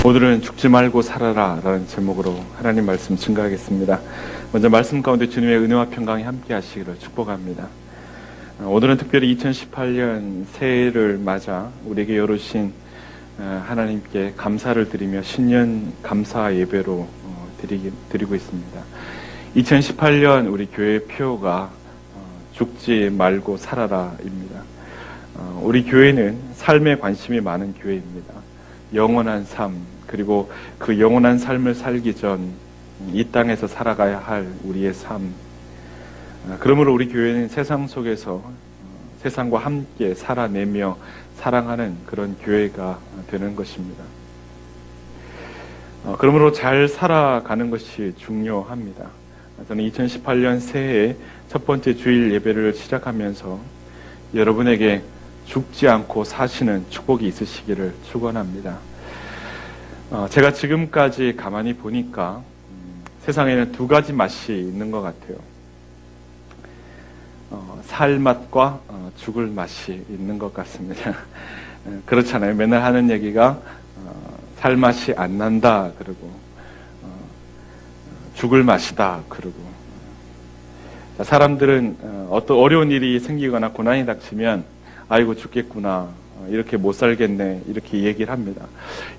오늘은 죽지 말고 살아라 라는 제목으로 하나님 말씀 증거하겠습니다. 먼저 말씀 가운데 주님의 은혜와 평강이 함께 하시기를 축복합니다. 오늘은 특별히 2018년 새해를 맞아 우리에게 열으신 하나님께 감사를 드리며 신년 감사 예배로 드리고 있습니다. 2018년 우리 교회의 표어가 죽지 말고 살아라입니다. 우리 교회는 삶에 관심이 많은 교회입니다. 영원한 삶, 그리고 그 영원한 삶을 살기 전 이 땅에서 살아가야 할 우리의 삶. 그러므로 우리 교회는 세상 속에서 세상과 함께 살아내며 사랑하는 그런 교회가 되는 것입니다. 그러므로 잘 살아가는 것이 중요합니다. 저는 2018년 새해 첫 번째 주일 예배를 시작하면서 여러분에게 죽지 않고 사시는 축복이 있으시기를 축원합니다. 제가 지금까지 가만히 보니까 세상에는 두 가지 맛이 있는 것 같아요. 살 맛과 죽을 맛이 있는 것 같습니다. 그렇잖아요. 맨날 하는 얘기가 살 맛이 안 난다 그러고 죽을 맛이다 그러고, 사람들은 어떤 어려운 일이 생기거나 고난이 닥치면 아이고 죽겠구나, 이렇게 못 살겠네, 이렇게 얘기를 합니다.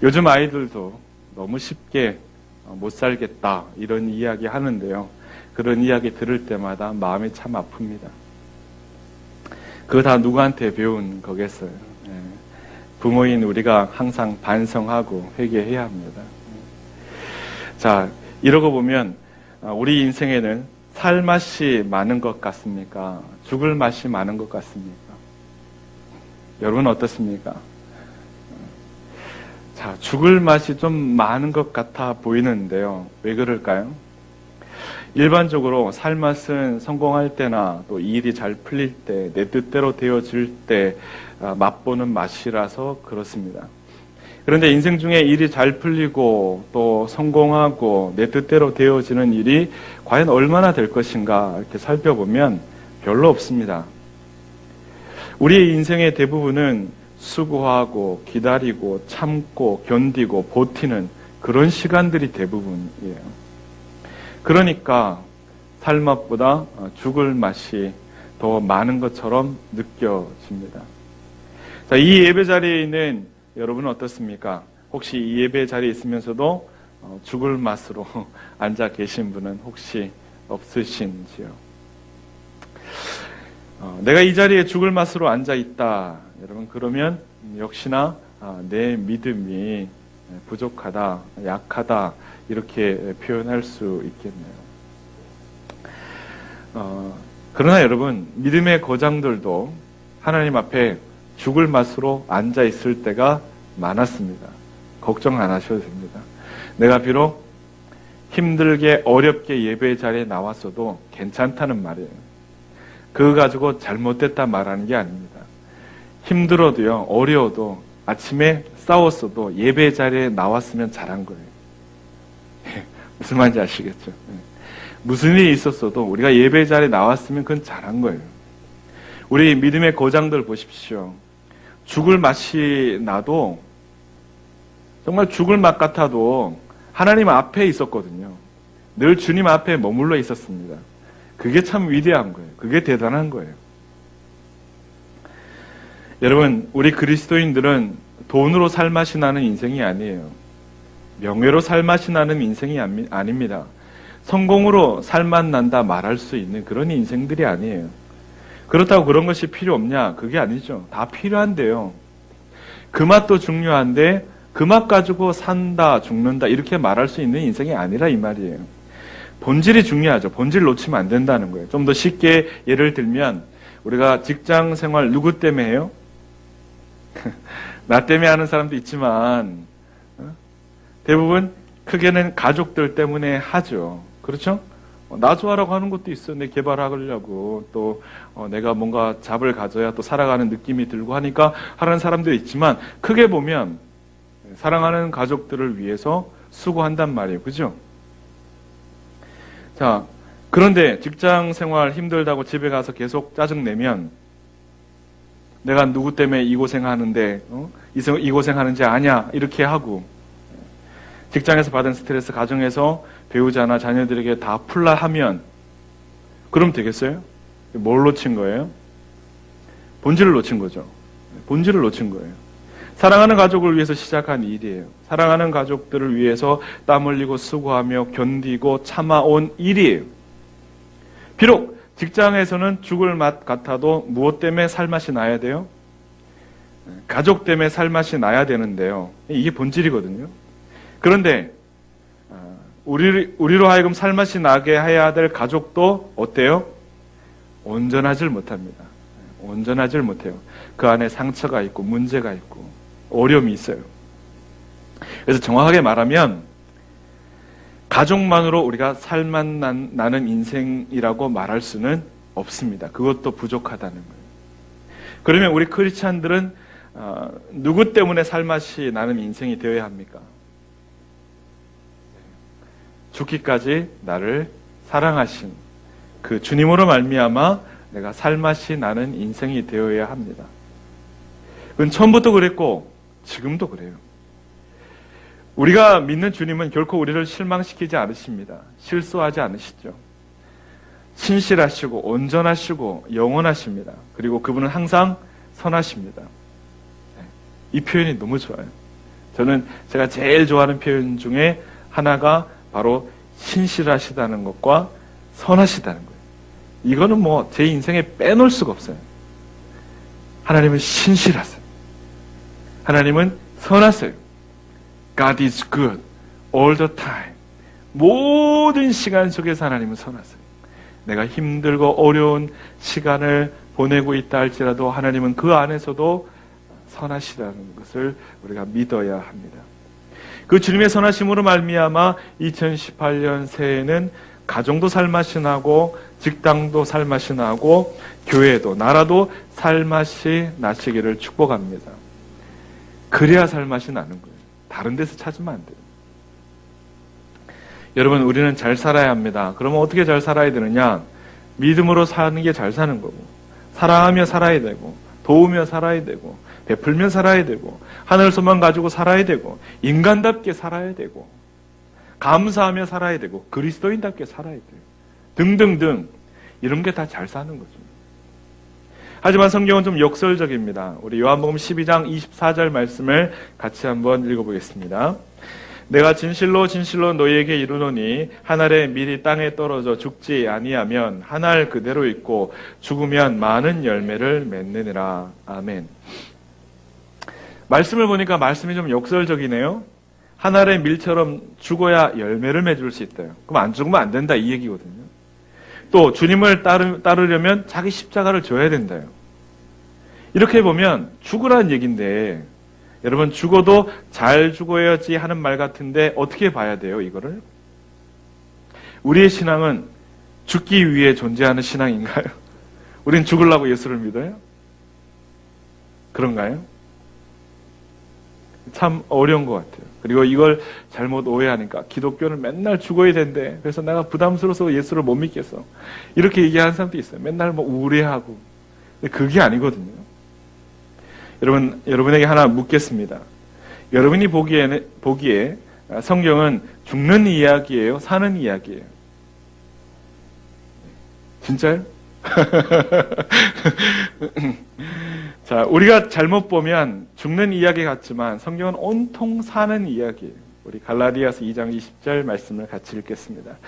요즘 아이들도 너무 쉽게 못 살겠다 이런 이야기 하는데요, 그런 이야기 들을 때마다 마음이 참 아픕니다. 그거 다 누구한테 배운 거겠어요? 부모인 우리가 항상 반성하고 회개해야 합니다. 자, 이러고 보면 우리 인생에는 살 맛이 많은 것 같습니까? 죽을 맛이 많은 것 같습니까? 여러분 어떻습니까? 자, 죽을 맛이 좀 많은 것 같아 보이는데요. 왜 그럴까요? 일반적으로 살 맛은 성공할 때나 또 일이 잘 풀릴 때, 내 뜻대로 되어질 때 맛보는 맛이라서 그렇습니다. 그런데 인생 중에 일이 잘 풀리고 또 성공하고 내 뜻대로 되어지는 일이 과연 얼마나 될 것인가 이렇게 살펴보면 별로 없습니다. 우리의 인생의 대부분은 수고하고 기다리고 참고 견디고 버티는 그런 시간들이 대부분이에요. 그러니까 살 맛보다 죽을 맛이 더 많은 것처럼 느껴집니다. 자, 이 예배 자리에 있는 여러분은 어떻습니까? 혹시 이 예배 자리에 있으면서도 죽을 맛으로 앉아 계신 분은 혹시 없으신지요? 내가 이 자리에 죽을 맛으로 앉아 있다, 여러분, 그러면 역시나 내 믿음이 부족하다, 약하다, 이렇게 표현할 수 있겠네요. 그러나 여러분, 믿음의 거장들도 하나님 앞에 죽을 맛으로 앉아 있을 때가 많았습니다. 걱정 안 하셔도 됩니다. 내가 비록 힘들게 어렵게 예배 자리에 나왔어도 괜찮다는 말이에요. 그거 가지고 잘못됐다 말하는 게 아닙니다. 힘들어도요, 어려워도, 아침에 싸웠어도 예배 자리에 나왔으면 잘한 거예요. 무슨 말인지 아시겠죠? 무슨 일이 있었어도 우리가 예배 자리에 나왔으면 그건 잘한 거예요. 우리 믿음의 고장들 보십시오. 죽을 맛이 나도, 정말 죽을 맛 같아도 하나님 앞에 있었거든요. 늘 주님 앞에 머물러 있었습니다. 그게 참 위대한 거예요. 그게 대단한 거예요. 여러분, 우리 그리스도인들은 돈으로 살 맛이 나는 인생이 아니에요. 명예로 살 맛이 나는 인생이 아닙니다. 성공으로 살맛 난다 말할 수 있는 그런 인생들이 아니에요. 그렇다고 그런 것이 필요 없냐? 그게 아니죠. 다 필요한데요. 그 맛도 중요한데 그 맛 가지고 산다, 죽는다 이렇게 말할 수 있는 인생이 아니라 이 말이에요. 본질이 중요하죠. 본질 놓치면 안 된다는 거예요. 좀 더 쉽게 예를 들면 우리가 직장 생활 누구 때문에 해요? 나 때문에 하는 사람도 있지만 대부분 크게는 가족들 때문에 하죠. 그렇죠? 나 좋아라고 하는 것도 있어요. 내 개발하려고, 또 내가 뭔가 잡을 가져야 또 살아가는 느낌이 들고 하니까 하는 사람도 있지만 크게 보면 사랑하는 가족들을 위해서 수고한단 말이에요. 그죠? 자, 그런데 직장 생활 힘들다고 집에 가서 계속 짜증내면 내가 누구 때문에 이 고생하는데 이 고생하는지 아냐 이렇게 하고, 직장에서 받은 스트레스 가정에서 배우자나 자녀들에게 다 풀라 하면 그럼 되겠어요? 뭘 놓친 거예요? 본질을 놓친 거죠. 본질을 놓친 거예요. 사랑하는 가족을 위해서 시작한 일이에요. 사랑하는 가족들을 위해서 땀 흘리고 수고하며 견디고 참아온 일이에요. 비록 직장에서는 죽을 맛 같아도 무엇 때문에 살맛이 나야 돼요? 가족 때문에 살맛이 나야 되는데요. 이게 본질이거든요. 그런데 우리로 하여금 살맛이 나게 해야 될 가족도 어때요? 온전하질 못합니다. 온전하질 못해요. 그 안에 상처가 있고 문제가 있고 어려움이 있어요. 그래서 정확하게 말하면 가족만으로 우리가 살맛 나는 인생이라고 말할 수는 없습니다. 그것도 부족하다는 거예요. 그러면 우리 크리스찬들은 누구 때문에 살맛이 나는 인생이 되어야 합니까? 죽기까지 나를 사랑하신 그 주님으로 말미암아 내가 살맛이 나는 인생이 되어야 합니다. 그건 처음부터 그랬고 지금도 그래요. 우리가 믿는 주님은 결코 우리를 실망시키지 않으십니다. 실수하지 않으시죠. 신실하시고 온전하시고 영원하십니다. 그리고 그분은 항상 선하십니다. 이 표현이 너무 좋아요. 저는 제가 제일 좋아하는 표현 중에 하나가 바로 신실하시다는 것과 선하시다는 거예요. 이거는 뭐 제 인생에 빼놓을 수가 없어요. 하나님은 신실하세요. 하나님은 선하세요. God is good all the time. 모든 시간 속에서 하나님은 선하세요. 내가 힘들고 어려운 시간을 보내고 있다 할지라도 하나님은 그 안에서도 선하시다는 것을 우리가 믿어야 합니다. 그 주님의 선하심으로 말미암아 2018년 새해에는 가정도 살맛이 나고 직장도 살맛이 나고 교회도 나라도 살맛이 나시기를 축복합니다. 그래야 살맛이 나는 거예요. 다른 데서 찾으면 안 돼요. 여러분, 우리는 잘 살아야 합니다. 그러면 어떻게 잘 살아야 되느냐? 믿음으로 사는 게 잘 사는 거고, 사랑하며 살아야 되고, 도우며 살아야 되고, 베풀며 살아야 되고, 하늘 소망 가지고 살아야 되고, 인간답게 살아야 되고, 감사하며 살아야 되고, 그리스도인답게 살아야 돼요. 등등등 이런 게 다 잘 사는 거죠. 하지만 성경은 좀 역설적입니다. 우리 요한복음 12장 24절 말씀을 같이 한번 읽어보겠습니다. 내가 진실로 진실로 너희에게 이르노니 한 알에 밀이 땅에 떨어져 죽지 아니하면 한 알 그대로 있고 죽으면 많은 열매를 맺느니라. 아멘. 말씀을 보니까 말씀이 좀 역설적이네요. 한 알의 밀처럼 죽어야 열매를 맺을 수 있대요. 그럼 안 죽으면 안 된다 이 얘기거든요. 또 주님을 따르려면 자기 십자가를 져야 된다요. 이렇게 보면 죽으라는 얘기인데 여러분 죽어도 잘 죽어야지 하는 말 같은데 어떻게 봐야 돼요 이거를? 우리의 신앙은 죽기 위해 존재하는 신앙인가요? 우린 죽으려고 예수를 믿어요? 그런가요? 참 어려운 것 같아요. 그리고 이걸 잘못 오해하니까 기독교는 맨날 죽어야 된대. 그래서 내가 부담스러워서 예수를 못 믿겠어. 이렇게 얘기하는 사람도 있어요. 맨날 뭐 우울해하고. 근데 그게 아니거든요. 여러분에게 하나 묻겠습니다. 여러분이 보기에 성경은 죽는 이야기예요? 사는 이야기예요? 진짜요? 자, 우리가 잘못 보면 죽는 이야기 같지만 성경은 온통 사는 이야기예요. 우리 갈라디아서 2장 20절 말씀을 같이 읽겠습니다.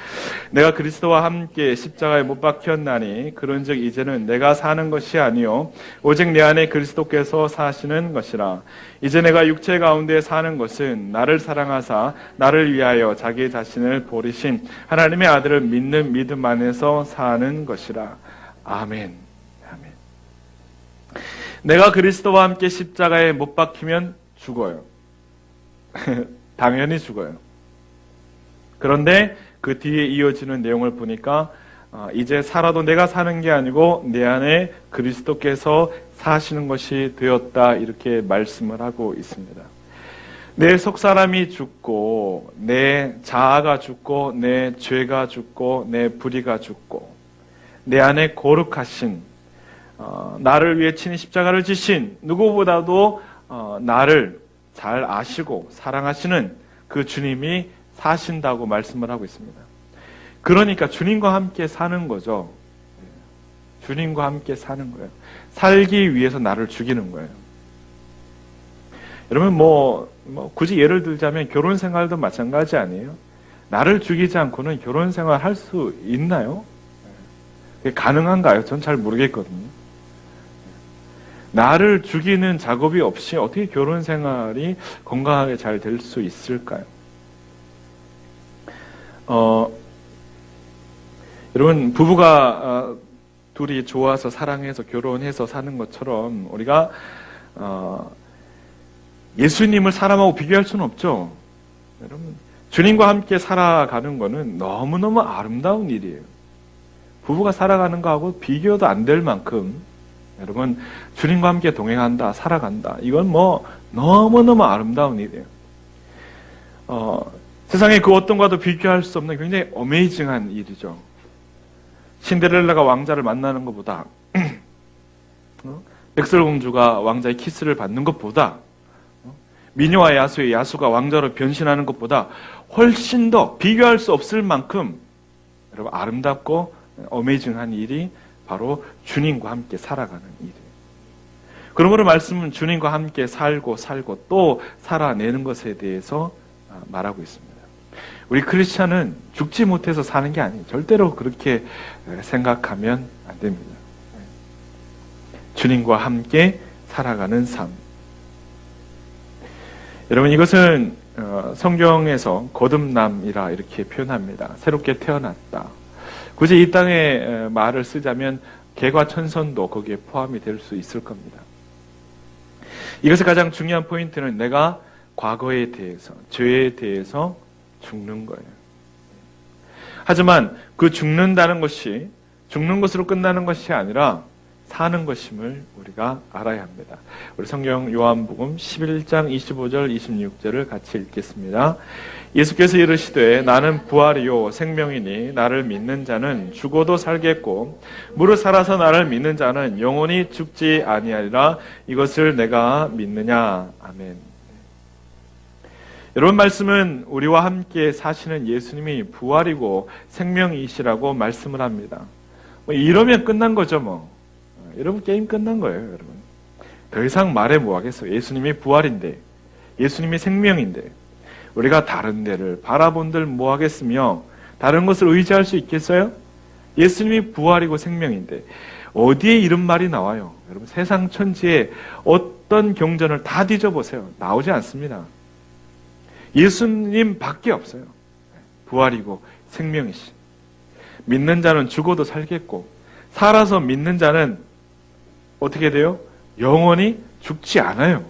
내가 그리스도와 함께 십자가에 못 박혔나니 그런즉 이제는 내가 사는 것이 아니요 오직 내 안에 그리스도께서 사시는 것이라. 이제 내가 육체 가운데 사는 것은 나를 사랑하사 나를 위하여 자기 자신을 버리신 하나님의 아들을 믿는 믿음 안에서 사는 것이라. 아멘. 아멘. 내가 그리스도와 함께 십자가에 못 박히면 죽어요. 당연히 죽어요. 그런데 그 뒤에 이어지는 내용을 보니까 이제 살아도 내가 사는 게 아니고 내 안에 그리스도께서 사시는 것이 되었다 이렇게 말씀을 하고 있습니다. 내 속사람이 죽고 내 자아가 죽고 내 죄가 죽고 내 불의가 죽고 내 안에 거룩하신 나를 위해 친히 십자가를 지신 누구보다도 나를 잘 아시고 사랑하시는 그 주님이 사신다고 말씀을 하고 있습니다. 그러니까 주님과 함께 사는 거죠. 주님과 함께 사는 거예요. 살기 위해서 나를 죽이는 거예요. 여러분 굳이 예를 들자면 결혼 생활도 마찬가지 아니에요? 나를 죽이지 않고는 결혼 생활 할 수 있나요? 그게 가능한가요? 전 잘 모르겠거든요. 나를 죽이는 작업이 없이 어떻게 결혼 생활이 건강하게 잘 될 수 있을까요? 여러분, 부부가 둘이 좋아서 사랑해서 결혼해서 사는 것처럼 우리가 예수님을 사람하고 비교할 수는 없죠. 여러분, 주님과 함께 살아가는 것은 너무너무 아름다운 일이에요. 부부가 살아가는 거하고 비교도 안 될 만큼 여러분, 주님과 함께 동행한다, 살아간다. 이건 너무너무 아름다운 일이에요. 세상에 그 어떤 것과도 비교할 수 없는 굉장히 어메이징한 일이죠. 신데렐라가 왕자를 만나는 것보다 백설공주가 왕자의 키스를 받는 것보다 미녀와 야수의 야수가 왕자로 변신하는 것보다 훨씬 더 비교할 수 없을 만큼 여러분 아름답고 어메이징한 일이 바로 주님과 함께 살아가는 일이에요. 그러므로 말씀은 주님과 함께 살고 또 살아내는 것에 대해서 말하고 있습니다. 우리 크리스찬은 죽지 못해서 사는 게 아니에요. 절대로 그렇게 생각하면 안 됩니다. 주님과 함께 살아가는 삶. 여러분, 이것은 성경에서 거듭남이라 이렇게 표현합니다. 새롭게 태어났다. 굳이 이 땅에 말을 쓰자면 개과천선도 거기에 포함이 될 수 있을 겁니다. 이것의 가장 중요한 포인트는 내가 과거에 대해서, 죄에 대해서 죽는 거예요. 하지만 그 죽는다는 것이 죽는 것으로 끝나는 것이 아니라 사는 것임을 우리가 알아야 합니다. 우리 성경 요한복음 11장 25절 26절을 같이 읽겠습니다. 예수께서 이르시되 나는 부활이요 생명이니 나를 믿는 자는 죽어도 살겠고 무릇 살아서 나를 믿는 자는 영원히 죽지 아니하리라. 이것을 내가 믿느냐. 아멘. 여러분, 말씀은 우리와 함께 사시는 예수님이 부활이고 생명이시라고 말씀을 합니다. 이러면 끝난 거죠. 여러분, 게임 끝난 거예요. 여러분, 더 이상 말해 뭐 하겠어요. 예수님이 부활인데, 예수님이 생명인데 우리가 다른 데를 바라본들 뭐 하겠으며 다른 것을 의지할 수 있겠어요? 예수님이 부활이고 생명인데 어디에 이런 말이 나와요? 여러분, 세상 천지에 어떤 경전을 다 뒤져보세요. 나오지 않습니다. 예수님 밖에 없어요. 부활이고 생명이시. 믿는 자는 죽어도 살겠고 살아서 믿는 자는 어떻게 돼요? 영원히 죽지 않아요.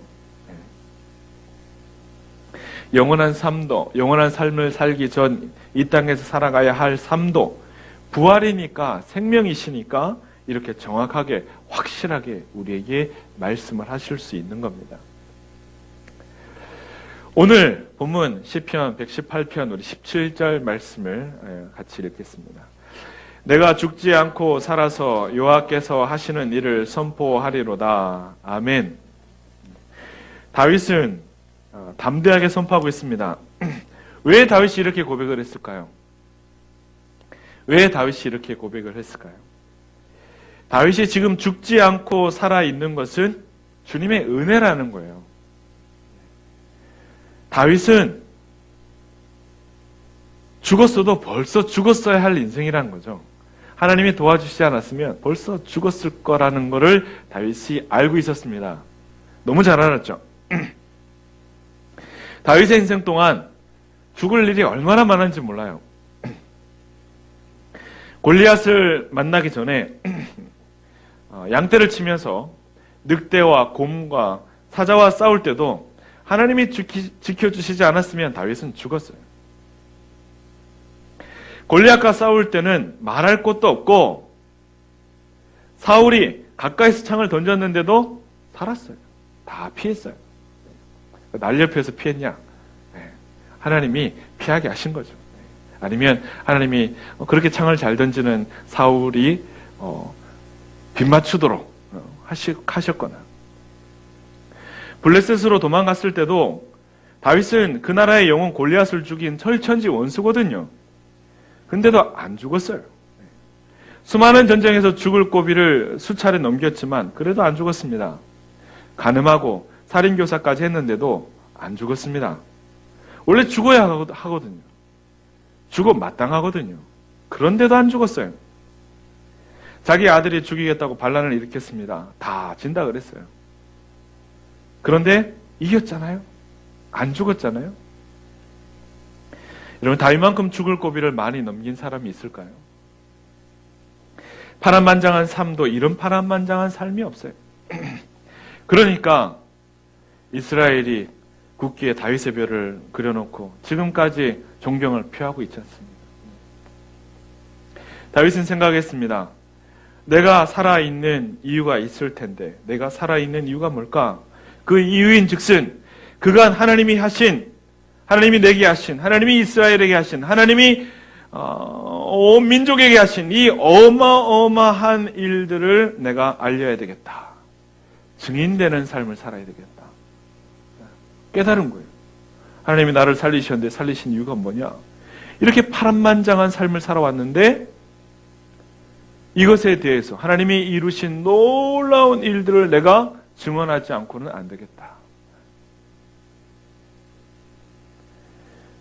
영원한 삶도, 영원한 삶을 살기 전 이 땅에서 살아가야 할 삶도 부활이니까, 생명이시니까 이렇게 정확하게 확실하게 우리에게 말씀을 하실 수 있는 겁니다. 오늘 본문 시편 118편 우리 17절 말씀을 같이 읽겠습니다. 내가 죽지 않고 살아서 여호와께서 하시는 일을 선포하리로다. 아멘. 다윗은 담대하게 선포하고 있습니다. 왜 다윗이 이렇게 고백을 했을까요? 왜 다윗이 이렇게 고백을 했을까요? 다윗이 지금 죽지 않고 살아있는 것은 주님의 은혜라는 거예요. 다윗은 죽었어도 벌써 죽었어야 할 인생이라는 거죠. 하나님이 도와주시지 않았으면 벌써 죽었을 거라는 것을 다윗이 알고 있었습니다. 너무 잘 알았죠. 다윗의 인생 동안 죽을 일이 얼마나 많은지 몰라요. 골리앗을 만나기 전에 양떼를 치면서 늑대와 곰과 사자와 싸울 때도 하나님이 지켜주시지 않았으면 다윗은 죽었어요. 골리앗과 싸울 때는 말할 것도 없고 사울이 가까이서 창을 던졌는데도 살았어요. 다 피했어요. 날렵해서 피했냐? 하나님이 피하게 하신 거죠. 아니면 하나님이 그렇게 창을 잘 던지는 사울이 빗맞추도록 하셨거나 블레셋으로 도망갔을 때도 다윗은 그 나라의 영웅 골리앗을 죽인 철천지 원수거든요. 근데도 안 죽었어요. 수많은 전쟁에서 죽을 고비를 수차례 넘겼지만 그래도 안 죽었습니다. 간음하고 살인교사까지 했는데도 안 죽었습니다. 원래 죽어야 하거든요. 죽어 마땅하거든요. 그런데도 안 죽었어요. 자기 아들이 죽이겠다고 반란을 일으켰습니다. 다 진다 그랬어요. 그런데 이겼잖아요. 안 죽었잖아요. 여러분, 다윗만큼 죽을 고비를 많이 넘긴 사람이 있을까요? 파란만장한 삶도 이런 파란만장한 삶이 없어요. 그러니까 이스라엘이 국기에 다윗의 별을 그려놓고 지금까지 존경을 표하고 있지 않습니까? 다윗은 생각했습니다. 내가 살아있는 이유가 있을 텐데, 내가 살아있는 이유가 뭘까? 그 이유인 즉슨 그간 하나님이 하신, 하나님이 내게 하신, 하나님이 이스라엘에게 하신, 하나님이 온 민족에게 하신 이 어마어마한 일들을 내가 알려야 되겠다. 증인되는 삶을 살아야 되겠다. 깨달은 거예요. 하나님이 나를 살리셨는데 살리신 이유가 뭐냐? 이렇게 파란만장한 삶을 살아왔는데 이것에 대해서 하나님이 이루신 놀라운 일들을 내가 증언하지 않고는 안 되겠다.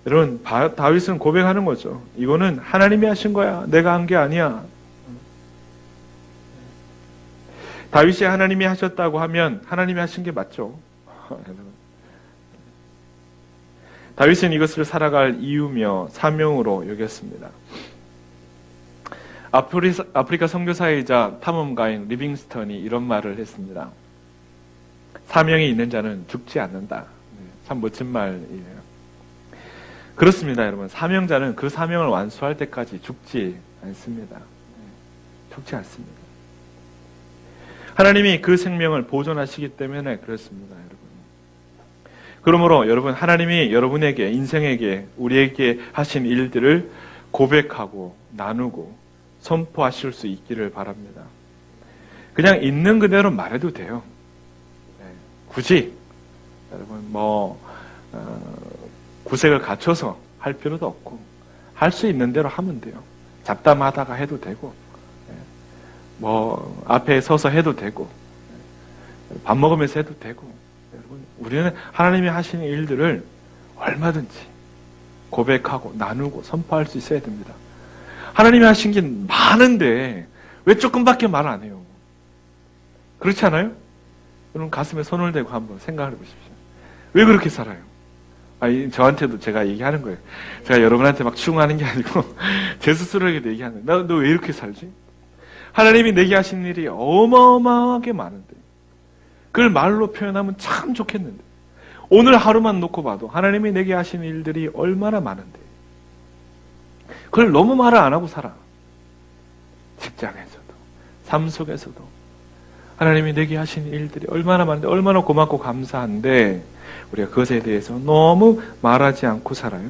여러분, 다윗은 고백하는 거죠. 이거는 하나님이 하신 거야. 내가 한 게 아니야. 다윗이 하나님이 하셨다고 하면 하나님이 하신 게 맞죠. 다윗은 이것을 살아갈 이유며 사명으로 여겼습니다. 아프리카 선교사이자 탐험가인 리빙스턴이 이런 말을 했습니다. 사명이 있는 자는 죽지 않는다. 참 멋진 말이에요. 그렇습니다, 여러분. 사명자는 그 사명을 완수할 때까지 죽지 않습니다. 죽지 않습니다. 하나님이 그 생명을 보존하시기 때문에 그렇습니다, 여러분. 그러므로 여러분, 하나님이 여러분에게, 인생에게, 우리에게 하신 일들을 고백하고 나누고 선포하실 수 있기를 바랍니다. 그냥 있는 그대로 말해도 돼요. 굳이 여러분 구색을 갖춰서 할 필요도 없고 할 수 있는 대로 하면 돼요. 잡담하다가 해도 되고 앞에 서서 해도 되고 밥 먹으면서 해도 되고. 여러분, 우리는 하나님이 하시는 일들을 얼마든지 고백하고 나누고 선포할 수 있어야 됩니다. 하나님이 하신 게 많은데 왜 조금밖에 말 안 해요? 그렇지 않아요? 여러분, 가슴에 손을 대고 한번 생각을 해보십시오. 왜 그렇게 살아요? 저한테도 제가 얘기하는 거예요. 제가 여러분한테 막 추궁하는 게 아니고 제 스스로에게도 얘기하는 거예요. 너 왜 이렇게 살지? 하나님이 내게 하신 일이 어마어마하게 많은데 그걸 말로 표현하면 참 좋겠는데 오늘 하루만 놓고 봐도 하나님이 내게 하신 일들이 얼마나 많은데 그걸 너무 말을 안 하고 살아. 직장에서도 삶 속에서도 하나님이 내게 하신 일들이 얼마나 많은데 얼마나 고맙고 감사한데 우리가 그것에 대해서 너무 말하지 않고 살아요.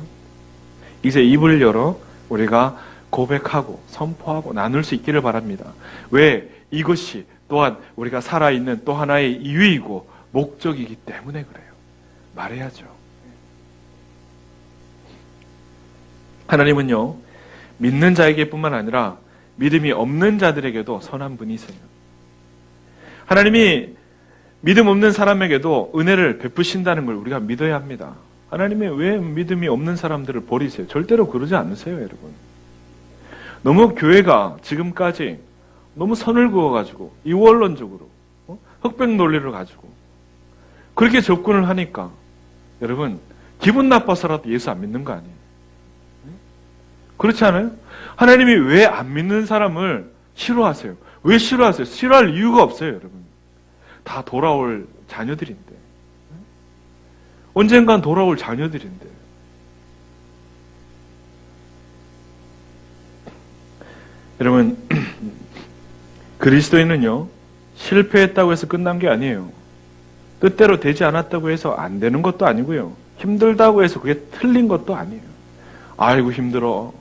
이제 입을 열어 우리가 고백하고 선포하고 나눌 수 있기를 바랍니다. 왜? 이것이 또한 우리가 살아있는 또 하나의 이유이고 목적이기 때문에 그래요. 말해야죠. 하나님은요, 믿는 자에게뿐만 아니라 믿음이 없는 자들에게도 선한 분이세요. 하나님이 믿음 없는 사람에게도 은혜를 베푸신다는 걸 우리가 믿어야 합니다. 하나님이 왜 믿음이 없는 사람들을 버리세요? 절대로 그러지 않으세요, 여러분. 너무 교회가 지금까지 너무 선을 그어가지고 이원론적으로 흑백 논리를 가지고 그렇게 접근을 하니까 여러분 기분 나빠서라도 예수 안 믿는 거 아니에요? 그렇지 않아요? 하나님이 왜 안 믿는 사람을 싫어하세요? 왜 싫어하세요? 싫어할 이유가 없어요, 여러분. 다 돌아올 자녀들인데. 언젠간 돌아올 자녀들인데. 여러분, 그리스도인은요, 실패했다고 해서 끝난 게 아니에요. 뜻대로 되지 않았다고 해서 안 되는 것도 아니고요. 힘들다고 해서 그게 틀린 것도 아니에요. 아이고, 힘들어.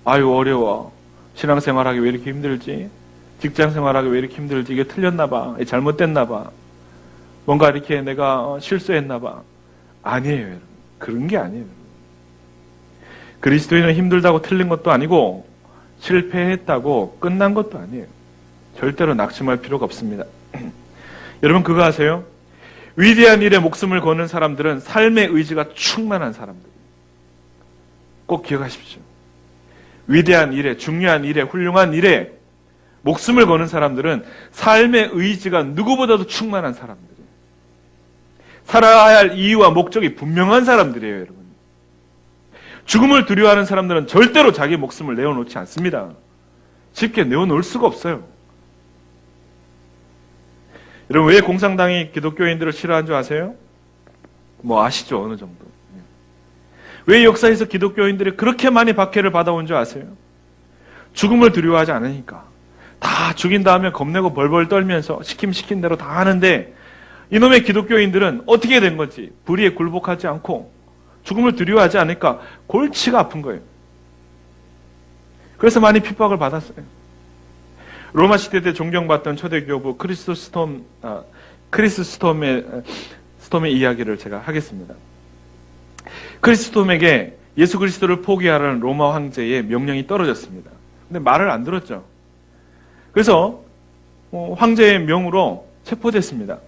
아이고, 어려워. 신앙생활하기 왜 이렇게 힘들지? 직장생활하기 왜 이렇게 힘들지? 이게 틀렸나 봐. 잘못됐나 봐. 뭔가 이렇게 내가 실수했나 봐. 아니에요, 여러분. 그런 게 아니에요. 그리스도인은 힘들다고 틀린 것도 아니고 실패했다고 끝난 것도 아니에요. 절대로 낙심할 필요가 없습니다. 여러분 그거 아세요? 위대한 일에 목숨을 거는 사람들은 삶의 의지가 충만한 사람들. 꼭 기억하십시오. 위대한 일에, 중요한 일에, 훌륭한 일에 목숨을 거는 사람들은 삶의 의지가 누구보다도 충만한 사람들이에요. 살아야 할 이유와 목적이 분명한 사람들이에요, 여러분. 죽음을 두려워하는 사람들은 절대로 자기 목숨을 내어놓지 않습니다. 쉽게 내어놓을 수가 없어요. 여러분 왜 공산당이 기독교인들을 싫어한 줄 아세요? 뭐 아시죠? 어느 정도. 왜 역사에서 기독교인들이 그렇게 많이 박해를 받아온 줄 아세요? 죽음을 두려워하지 않으니까. 다 죽인 다음에 겁내고 벌벌 떨면서 시킨 대로 다 하는데 이놈의 기독교인들은 어떻게 된 건지 불의에 굴복하지 않고 죽음을 두려워하지 않으니까 골치가 아픈 거예요. 그래서 많이 핍박을 받았어요. 로마 시대 때 존경받던 초대 교부 크리스스톰의 이야기를 제가 하겠습니다. 크리스스톰에게 예수 그리스도를 포기하라는 로마 황제의 명령이 떨어졌습니다. 근데 말을 안 들었죠. 그래서 황제의 명으로 체포됐습니다.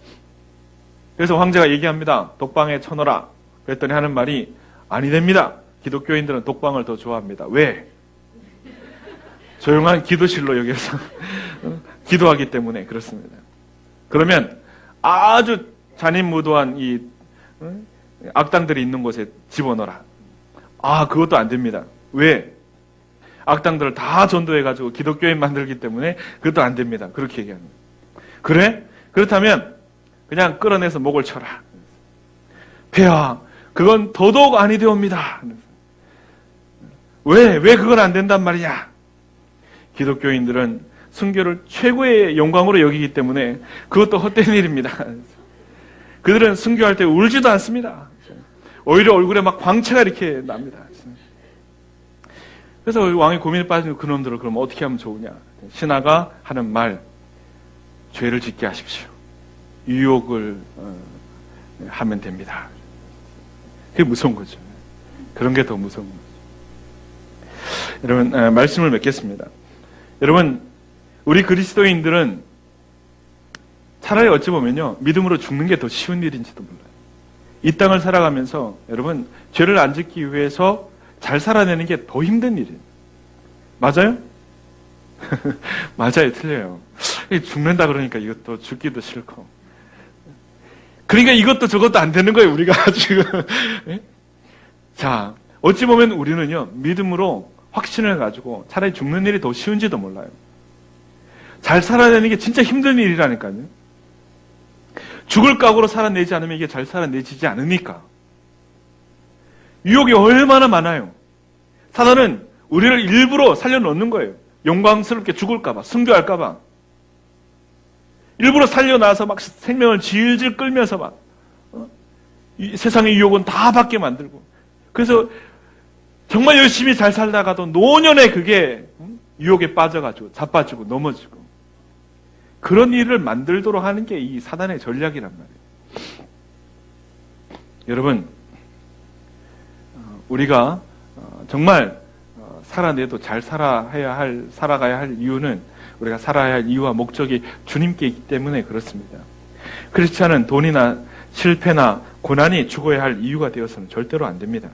그래서 황제가 얘기합니다. 독방에 쳐넣어라. 그랬더니 하는 말이 아니 됩니다. 기독교인들은 독방을 더 좋아합니다. 왜? 조용한 기도실로 여기서 기도하기 때문에 그렇습니다. 그러면 아주 잔인무도한 이 악당들이 있는 곳에 집어넣어라. 아, 그것도 안 됩니다. 왜? 악당들을 다 전도해가지고 기독교인 만들기 때문에 그것도 안 됩니다. 그렇게 얘기합니다. 그래? 그렇다면 그냥 끌어내서 목을 쳐라. 폐하, 그건 더더욱 아니 되옵니다. 왜 그건 안 된단 말이냐? 기독교인들은 순교를 최고의 영광으로 여기기 때문에 그것도 헛된 일입니다. 그들은 순교할 때 울지도 않습니다. 오히려 얼굴에 막 광채가 이렇게 납니다. 그래서 왕이 고민에 빠진 그놈들을 그럼 어떻게 하면 좋으냐? 신하가 하는 말, 죄를 짓게 하십시오. 유혹을 하면 됩니다. 그게 무서운 거죠. 그런 게 더 무서운 거죠. 여러분, 말씀을 맺겠습니다. 여러분, 우리 그리스도인들은 차라리 어찌 보면요, 믿음으로 죽는 게 더 쉬운 일인지도 몰라요. 이 땅을 살아가면서 여러분, 죄를 안 짓기 위해서 잘 살아내는 게 더 힘든 일이에요. 맞아요? 맞아요, 틀려요. 죽는다 그러니까 이것도 죽기도 싫고. 그러니까 이것도 저것도 안 되는 거예요, 우리가 지금. 자, 어찌 보면 우리는요, 믿음으로 확신을 가지고 차라리 죽는 일이 더 쉬운지도 몰라요. 잘 살아내는 게 진짜 힘든 일이라니까요. 죽을 각오로 살아내지 않으면 이게 잘 살아내지지 않으니까. 유혹이 얼마나 많아요. 사단은 우리를 일부러 살려놓는 거예요. 영광스럽게 죽을까봐, 순교할까봐. 일부러 살려놔서 막 생명을 질질 끌면서 막 이 세상의 유혹은 다 받게 만들고. 그래서 정말 열심히 잘 살다가도 노년에 그게 유혹에 빠져가지고 자빠지고 넘어지고 그런 일을 만들도록 하는 게 이 사단의 전략이란 말이에요. 여러분, 우리가 정말 살아내도 잘 살아가야 할 이유는 우리가 살아야 할 이유와 목적이 주님께 있기 때문에 그렇습니다. 크리스찬은 돈이나 실패나 고난이 죽어야 할 이유가 되어서는 절대로 안 됩니다.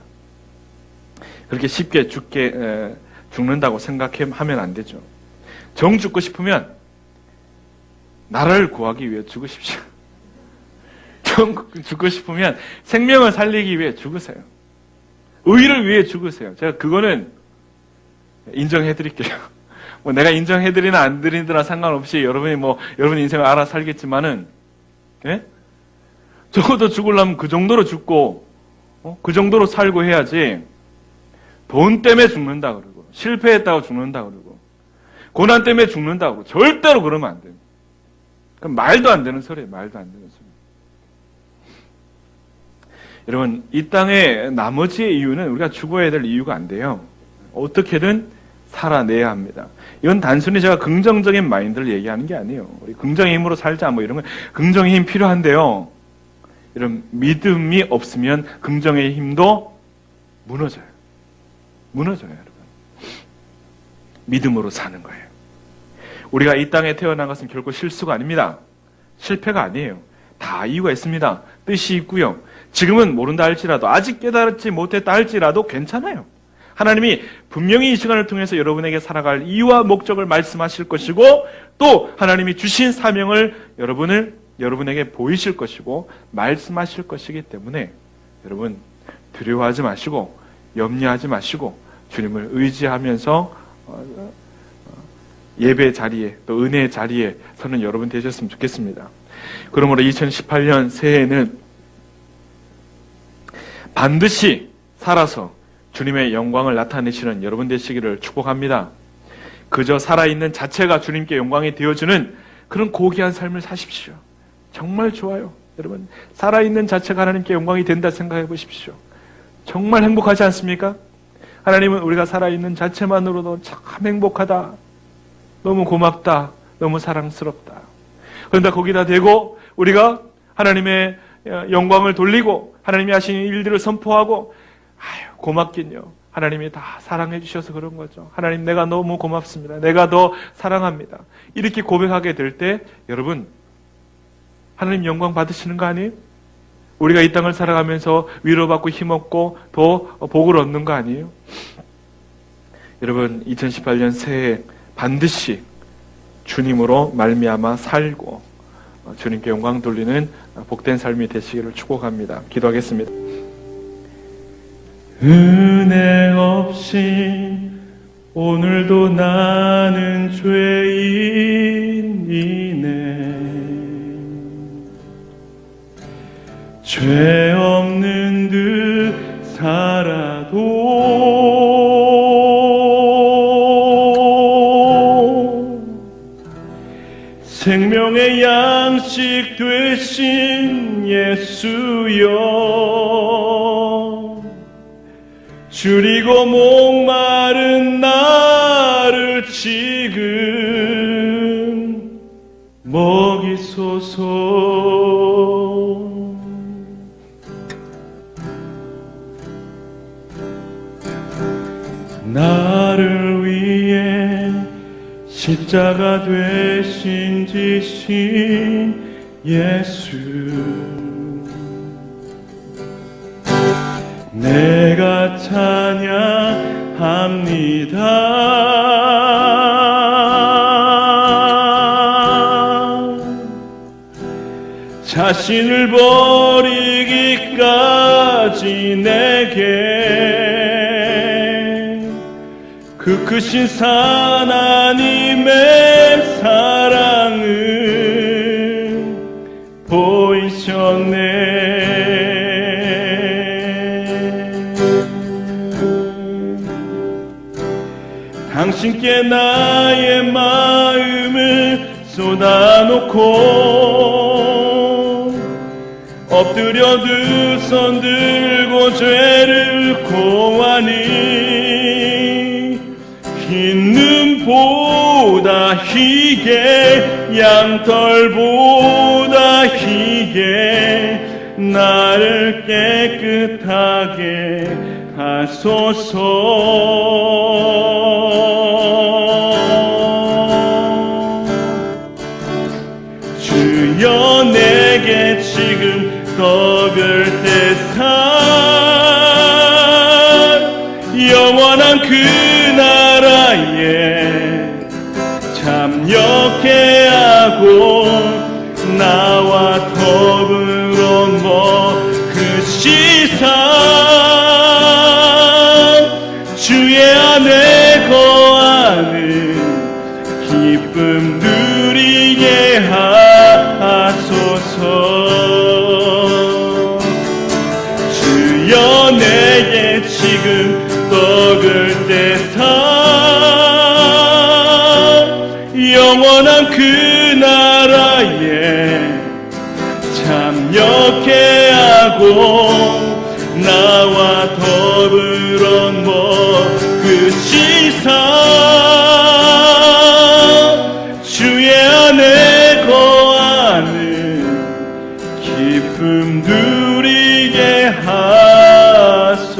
그렇게 쉽게 죽는다고 생각하면 안 되죠. 정 죽고 싶으면 나라를 구하기 위해 죽으십시오. 정 죽고 싶으면 생명을 살리기 위해 죽으세요. 의를 위해 죽으세요. 제가 그거는 인정해드릴게요. 뭐 내가 인정해드리나 안 드리나 상관없이 여러분이 여러분 인생을 알아 살겠지만은, 예? 적어도 죽으려면 그 정도로 죽고, 그 정도로 살고 해야지, 돈 때문에 죽는다 그러고, 실패했다고 죽는다 그러고, 고난 때문에 죽는다 그러고, 절대로 그러면 안 돼요. 그럼 말도 안 되는 소리예요, 말도 안 되는 소리. 여러분, 이 땅의 나머지의 이유는 우리가 죽어야 될 이유가 안 돼요. 어떻게든 살아내야 합니다. 이건 단순히 제가 긍정적인 마인드를 얘기하는 게 아니에요. 우리 긍정의 힘으로 살자 이런 건 긍정의 힘 필요한데요. 이런 믿음이 없으면 긍정의 힘도 무너져요. 여러분. 믿음으로 사는 거예요. 우리가 이 땅에 태어난 것은 결코 실수가 아닙니다. 실패가 아니에요. 다 이유가 있습니다. 뜻이 있고요. 지금은 모른다 할지라도, 아직 깨달지 못했다 할지라도 괜찮아요. 하나님이 분명히 이 시간을 통해서 여러분에게 살아갈 이유와 목적을 말씀하실 것이고, 또 하나님이 주신 사명을 여러분에게 보이실 것이고 말씀하실 것이기 때문에 여러분 두려워하지 마시고 염려하지 마시고 주님을 의지하면서 예배 자리에, 또 은혜의 자리에 서는 여러분 되셨으면 좋겠습니다. 그러므로 2018년 새해에는 반드시 살아서 주님의 영광을 나타내시는 여러분 되시기를 축복합니다. 그저 살아있는 자체가 주님께 영광이 되어주는 그런 고귀한 삶을 사십시오. 정말 좋아요. 여러분, 살아있는 자체가 하나님께 영광이 된다 생각해 보십시오. 정말 행복하지 않습니까? 하나님은 우리가 살아있는 자체만으로도 참 행복하다, 너무 고맙다, 너무 사랑스럽다. 그런데 거기다 대고 우리가 하나님의 영광을 돌리고 하나님이 하시는 일들을 선포하고, 아유 고맙긴요, 하나님이 다 사랑해 주셔서 그런 거죠. 하나님, 내가 너무 고맙습니다, 내가 더 사랑합니다, 이렇게 고백하게 될 때 여러분 하나님 영광 받으시는 거 아니에요? 우리가 이 땅을 살아가면서 위로받고 힘없고 더 복을 얻는 거 아니에요? 여러분, 2018년 새해 반드시 주님으로 말미암아 살고 주님께 영광 돌리는 복된 삶이 되시기를 축복합니다. 기도하겠습니다. 은혜 없이 오늘도 나는 죄인이네. 죄 없는 듯 살아도 생명의 양식 되신 예수여, 줄이고 목마른 나를 지금 먹이소서. 나를 위해 십자가 되신 지신 예수, 내가 찬양합니다. 자신을 버리기까지 내게 그 크신 하나님의 사랑을 보이셨네. 당신께 나의 마음을 쏟아놓고 엎드려 두 손 들고 죄를 고하니 흰 눈보다 희게 양털보다 희게 나를 깨끗하게 하소서. 주여, 내게 지금 떡을 떼사 영원한 그 나라에 참여케 하고 나와 더불어 먹으시사 주의 안에 거하는 기쁨 누리게 하소서. 주여, 내게 지금 떡을 떼사 영원한 그 나라에 참여케 하고 나와 더불어 먹으시사 주의 안에 거하는 기쁨 누리게 하소서.